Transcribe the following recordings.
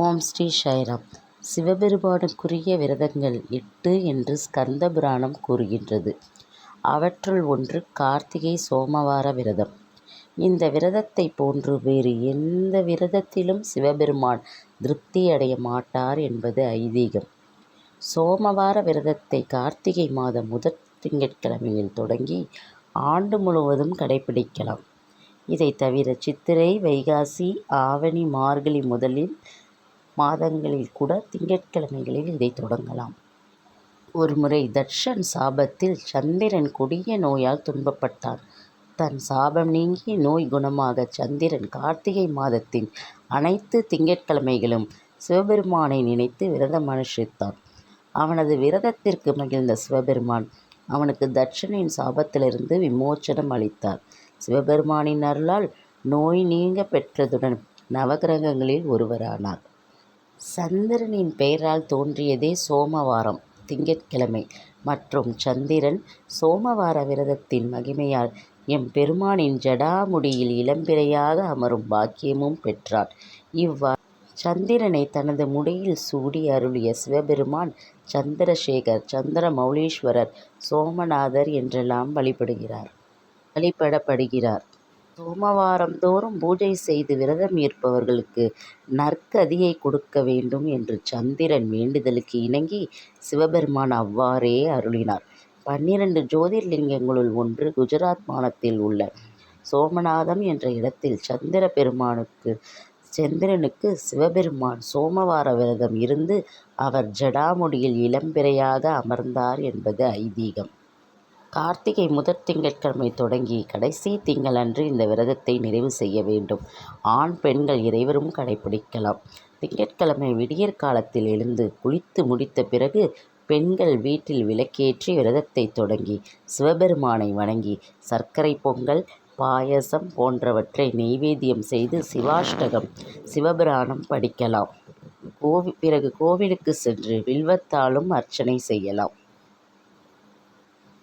ஓம் ஸ்ரீ சாய்ராம். சிவபெருமானுக்குரிய விரதங்கள் 8 என்று ஸ்கந்த புராணம் கூறுகின்றது. அவற்றுள் ஒன்று கார்த்திகை சோமவார விரதம். இந்த விரதத்தை போன்று வேறு எந்த விரதத்திலும் சிவபெருமான் திருப்தி அடைய மாட்டார் என்பது ஐதீகம். சோமவார விரதத்தை கார்த்திகை மாதம் முதற் திங்கட்கிழமையில் தொடங்கி ஆண்டு முழுவதும் கடைபிடிக்கலாம். இதை தவிர சித்திரை, வைகாசி, ஆவணி, மார்கழி முதலில் மாதங்களில் கூட திங்கட்கிழமைகளில் இதை தொடங்கலாம். ஒருமுறை தட்சன் சாபத்தில் சந்திரன் கொடிய நோயால் துன்பப்பட்டான். தன் சாபம் நீங்கி நோய் குணமாக சந்திரன் கார்த்திகை மாதத்தின் அனைத்து திங்கட்கிழமைகளும் சிவபெருமானை நினைத்து விரதம் அனுஷ்டித்தான். அவனது விரதத்திற்கு மகிழ்ந்த சிவபெருமான் அவனுக்கு தட்சனின் சாபத்திலிருந்து விமோச்சனம் அளித்தார். சிவபெருமானின் அருளால் நோய் நீங்க பெற்றதுடன் நவகிரகங்களில் ஒருவரானார். சந்திரனின் பெயரால் தோன்றியதே சோமவாரம் திங்கட்கிழமை மற்றும் சந்திரன் சோமவார விரதத்தின் மகிமையால் எம்பெருமானின் ஜடாமுடியில் இளம்பிறையாக அமரும் பாக்கியமும் பெற்றான். இவ்வாறு சந்திரனை தனது முடியில் சூடி அருளிய சிவபெருமான் சந்திரசேகர், சந்திரமௌலீஸ்வரர், சோமநாதர் என்றெல்லாம் வழிபடப்படுகிறார். சோமவாரம் தோறும் பூஜை செய்து விரதம் இருப்பவர்களுக்கு நற்கதியை கொடுக்க வேண்டும் என்று சந்திரன் வேண்டுதலுக்கு இணங்கி சிவபெருமான் அவ்வாறே அருளினார். 12 ஜோதிர்லிங்கங்களுள் ஒன்று குஜராத் மாநிலத்தில் உள்ள சோமநாதம் என்ற இடத்தில் சந்திரனுக்கு சிவபெருமான் சோமவார விரதம் இருந்து அவர் ஜடாமுடியில் இளம்பிறையாக அமர்ந்தார் என்பது ஐதீகம். கார்த்திகை முதற் திங்கட்கிழமை தொடங்கி கடைசி திங்களன்று இந்த விரதத்தை நிறைவு செய்ய வேண்டும். ஆண் பெண்கள் இருவரும் கடைபிடிக்கலாம். திங்கட்கிழமை விடியற்காலத்தில் எழுந்து குளித்து முடித்த பிறகு பெண்கள் வீட்டில் விளக்கேற்றி விரதத்தை தொடங்கி சிவபெருமானை வணங்கி சர்க்கரை பொங்கல், பாயசம் போன்றவற்றை நெய்வேத்தியம் செய்து சிவாஷ்டகம், சிவபுராணம் படிக்கலாம். பிறகு கோவிலுக்கு சென்று வில்வத்தாலும் அர்ச்சனை செய்யலாம்.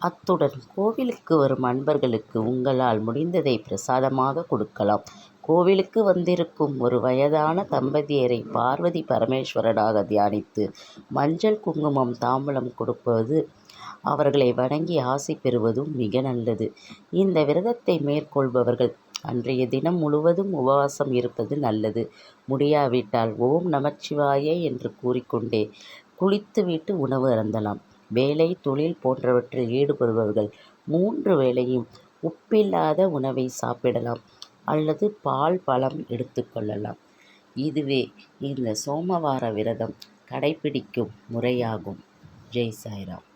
அத்துடன் கோவிலுக்கு வரும் அன்பர்களுக்கு உங்களால் முடிந்ததை பிரசாதமாக கொடுக்கலாம். கோவிலுக்கு வந்திருக்கும் ஒரு வயதான தம்பதியரை பார்வதி பரமேஸ்வரராக தியானித்து மஞ்சள், குங்குமம், தாம்பூலம் கொடுப்பது, அவர்களை வணங்கி ஆசி பெறுவதும் மிக நல்லது. இந்த விரதத்தை மேற்கொள்பவர்கள் அன்றைய தினம் முழுவதும் உபவாசம் இருப்பது நல்லது. முடியாவிட்டால் ஓம் நமச்சிவாய என்று கூறிக்கொண்டே குளித்துவிட்டு உணவு அருந்தலாம். வேலை, தொழில் போன்றவற்றில் ஈடுபடுபவர்கள் 3 வேளையும் உப்பில்லாத உணவை சாப்பிடலாம் அல்லது பால், பழம் எடுத்துக்கொள்ளலாம். இதுவே இந்த சோமவார விரதம் கடைபிடிக்கும் முறையாகும். ஜெய் சாய்ராம்.